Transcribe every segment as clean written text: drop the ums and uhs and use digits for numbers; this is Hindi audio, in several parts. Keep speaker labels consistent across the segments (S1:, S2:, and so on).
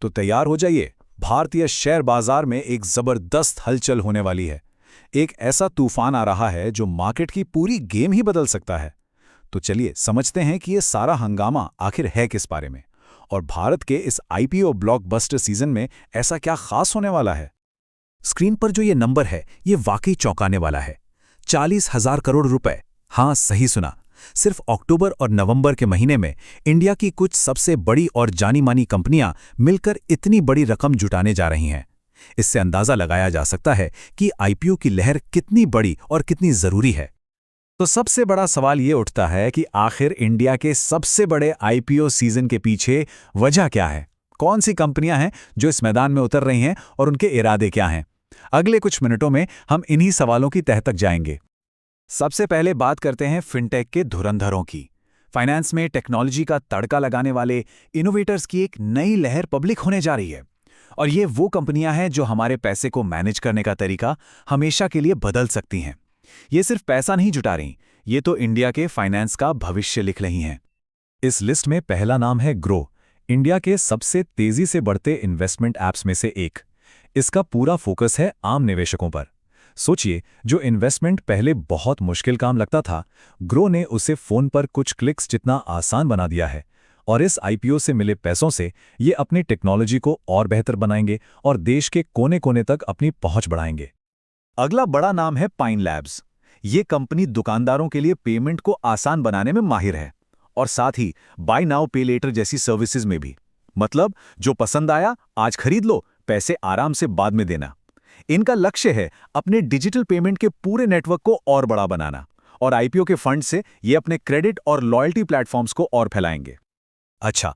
S1: तो तैयार हो जाइए, भारतीय शेयर बाजार में एक जबरदस्त हलचल होने वाली है। एक ऐसा तूफान आ रहा है जो मार्केट की पूरी गेम ही बदल सकता है। तो चलिए समझते हैं कि ये सारा हंगामा आखिर है किस बारे में, और भारत के इस आईपीओ ब्लॉकबस्टर सीजन में ऐसा क्या खास होने वाला है।
S2: स्क्रीन पर जो ये नंबर है ये वाकई चौंकाने वाला है। 40,000 करोड़ रुपए। हाँ, सही सुना। सिर्फ अक्टूबर और नवंबर के महीने में इंडिया की कुछ सबसे बड़ी और जानी मानी कंपनियां मिलकर इतनी बड़ी रकम जुटाने जा रही हैं। इससे अंदाजा लगाया जा सकता है कि आईपीओ की लहर कितनी बड़ी और कितनी जरूरी है।
S1: तो सबसे बड़ा सवाल ये उठता है कि आखिर इंडिया के सबसे बड़े आईपीओ सीजन के पीछे वजह क्या है। कौन सी कंपनियां हैं जो इस मैदान में उतर रही हैं और उनके इरादे क्या हैं। अगले कुछ मिनटों में हम इन्हीं सवालों की तह तक जाएंगे। सबसे पहले बात करते हैं फिनटेक के धुरंधरों की। फाइनेंस में टेक्नोलॉजी का तड़का लगाने वाले इनोवेटर्स की एक नई लहर पब्लिक होने जा रही है। और ये वो कंपनियां हैं जो हमारे पैसे को मैनेज करने का तरीका हमेशा के लिए बदल सकती हैं। ये सिर्फ पैसा नहीं जुटा रही, ये तो इंडिया के फाइनेंस का भविष्य लिख रही हैं।
S2: इस लिस्ट में पहला नाम है ग्रो, इंडिया के सबसे तेजी से बढ़ते इन्वेस्टमेंट ऐप्स में से एक। इसका पूरा फोकस है आम निवेशकों पर। सोचिए, जो इन्वेस्टमेंट पहले बहुत मुश्किल काम लगता था, ग्रो ने उसे फोन पर कुछ क्लिक्स जितना आसान बना दिया है। और इस आईपीओ से मिले पैसों से ये अपनी टेक्नोलॉजी को और बेहतर बनाएंगे और देश के कोने कोने तक अपनी पहुंच बढ़ाएंगे।
S1: अगला बड़ा नाम है पाइन लैब्स। ये कंपनी दुकानदारों के लिए पेमेंट को आसान बनाने में माहिर है, और साथ ही बाय नाउ पे लेटर जैसी सर्विसेज में भी। मतलब जो पसंद आया आज खरीद लो, पैसे आराम से बाद में देना। इनका लक्ष्य है अपने डिजिटल पेमेंट के पूरे नेटवर्क को और बड़ा बनाना, और आईपीओ के फंड से ये अपने क्रेडिट और लॉयल्टी प्लेटफॉर्म्स को और फैलाएंगे।
S2: अच्छा,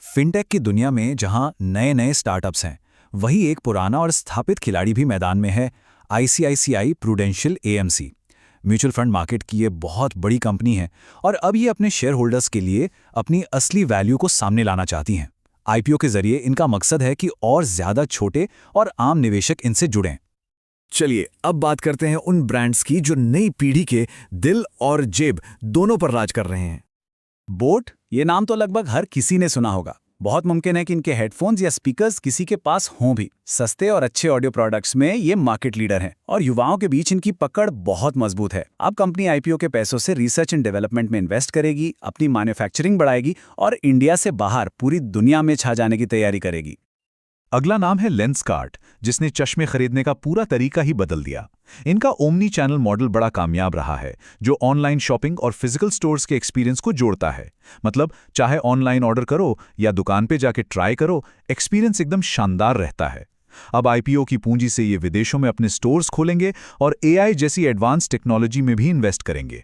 S2: फिनटेक की दुनिया में जहां नए नए स्टार्टअप्स हैं, वही एक पुराना और स्थापित खिलाड़ी भी मैदान में है। ICICI prudential AMC mutual fund market की ये बहुत बड़ी कंपनी है, और अब ये अपने शेयर होल्डर्स के लिए अपनी असली वैल्यू को सामने लाना चाहती हैं। आईपीओ के जरिए इनका मकसद है कि और ज्यादा छोटे और आम निवेशक इनसे जुड़ें।
S1: चलिए अब बात करते हैं उन ब्रांड्स की जो नई पीढ़ी के दिल और जेब दोनों पर राज कर रहे हैं। बोट, ये नाम तो लगभग हर किसी ने सुना होगा। बहुत मुमकिन है कि इनके हेडफोन्स या स्पीकर्स किसी के पास हों भी। सस्ते और अच्छे ऑडियो प्रोडक्ट्स में ये मार्केट लीडर हैं, और युवाओं के बीच इनकी पकड़ बहुत मजबूत है। अब कंपनी आईपीओ के पैसों से रिसर्च एंड डेवलपमेंट में इन्वेस्ट करेगी, अपनी मैन्युफैक्चरिंग बढ़ाएगी और इंडिया से बाहर पूरी दुनिया में छा जाने की तैयारी करेगी।
S2: अगला नाम है लेंसकार्ट, जिसने चश्मे खरीदने का पूरा तरीका ही बदल दिया। इनका ओमनी चैनल मॉडल बड़ा कामयाब रहा है, जो ऑनलाइन शॉपिंग और फिजिकल स्टोर्स के एक्सपीरियंस को जोड़ता है। मतलब चाहे ऑनलाइन ऑर्डर करो या दुकान पे जाके ट्राई करो, एक्सपीरियंस एकदम शानदार रहता है। अब आईपीओ की पूंजी से ये विदेशों में अपने स्टोर्स खोलेंगे और एआई जैसी एडवांस टेक्नोलॉजी में भी इन्वेस्ट करेंगे।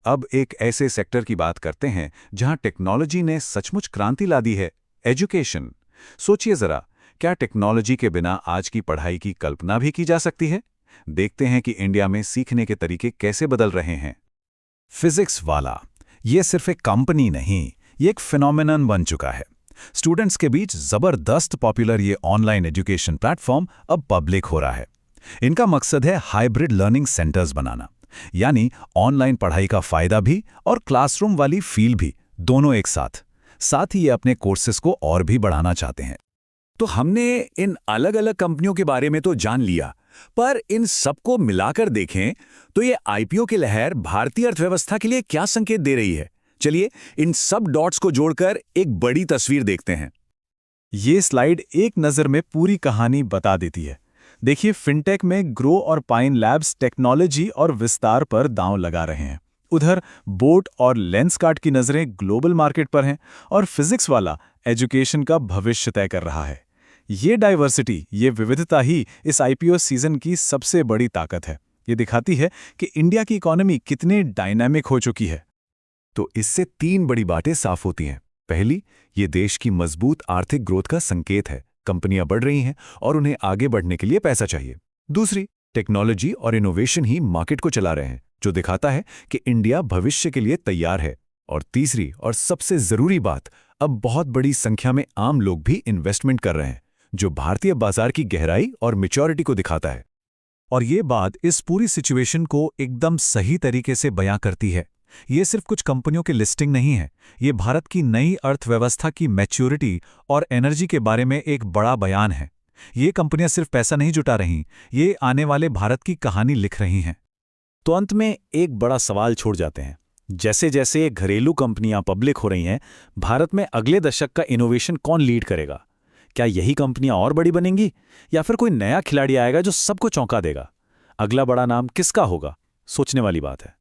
S2: अब एक ऐसे सेक्टर की बात करते हैं जहां टेक्नोलॉजी ने सचमुच क्रांति ला दी है, एजुकेशन। सोचिए जरा, क्या टेक्नोलॉजी के बिना आज की पढ़ाई की कल्पना भी की जा सकती है? देखते हैं कि इंडिया में सीखने के तरीके कैसे बदल रहे हैं।
S1: फिजिक्स वाला, ये सिर्फ एक कंपनी नहीं, ये एक फिनोमिनन बन चुका है। स्टूडेंट्स के बीच जबरदस्त पॉपुलर ये ऑनलाइन एजुकेशन प्लेटफॉर्म अब पब्लिक हो रहा है। इनका मकसद है हाइब्रिड लर्निंग सेंटर्स बनाना, यानी ऑनलाइन पढ़ाई का फायदा भी और क्लासरूम वाली फील भी, दोनों एक साथ। साथ ही ये अपने कोर्सेज को और भी बढ़ाना चाहते हैं। तो हमने इन अलग अलग कंपनियों के बारे में तो जान लिया, पर इन सबको मिलाकर देखें तो ये आईपीओ की लहर भारतीय अर्थव्यवस्था के लिए क्या संकेत दे रही है। चलिए इन सब डॉट्स को जोड़कर एक बड़ी तस्वीर देखते हैं। ये स्लाइड एक नज़र में पूरी कहानी बता देती है। देखिए, फिनटेक में ग्रो और पाइन लैब्स टेक्नोलॉजी और विस्तार पर दांव लगा रहे हैं। उधर बोट और लेंसकार्ट की नज़रें ग्लोबल मार्केट पर हैं, और फिजिक्स वाला एजुकेशन का भविष्य तय कर रहा है। ये डाइवर्सिटी, ये विविधता ही इस आईपीओ सीजन की सबसे बड़ी ताकत है। ये दिखाती है कि इंडिया की इकोनॉमी कितनी डायनामिक हो चुकी है।
S2: तो इससे तीन बड़ी बातें साफ होती हैं। पहली, ये देश की मजबूत आर्थिक ग्रोथ का संकेत है। कंपनियां बढ़ रही हैं और उन्हें आगे बढ़ने के लिए पैसा चाहिए। दूसरी, टेक्नोलॉजी और इनोवेशन ही मार्केट को चला रहे हैं, जो दिखाता है कि इंडिया भविष्य के लिए तैयार है। और तीसरी और सबसे जरूरी बात, अब बहुत बड़ी संख्या में आम लोग भी इन्वेस्टमेंट कर रहे हैं, जो भारतीय बाजार की गहराई और मैच्योरिटी को दिखाता है। और ये बात इस पूरी सिचुएशन को एकदम सही तरीके से बयां करती है। ये सिर्फ कुछ कंपनियों की लिस्टिंग नहीं है, ये भारत की नई अर्थव्यवस्था की मैच्योरिटी और एनर्जी के बारे में एक बड़ा बयान है। ये कंपनियां सिर्फ पैसा नहीं जुटा रहीं, ये आने वाले भारत की कहानी लिख रही हैं।
S1: तो अंत में एक बड़ा सवाल छोड़ जाते हैं। जैसे जैसे ये घरेलू कंपनियां पब्लिक हो रही हैं, भारत में अगले दशक का इनोवेशन कौन लीड करेगा? क्या यही कंपनियां और बड़ी बनेंगी या फिर कोई नया खिलाड़ी आएगा जो सबको चौंका देगा? अगला बड़ा नाम किसका होगा? सोचने वाली बात है।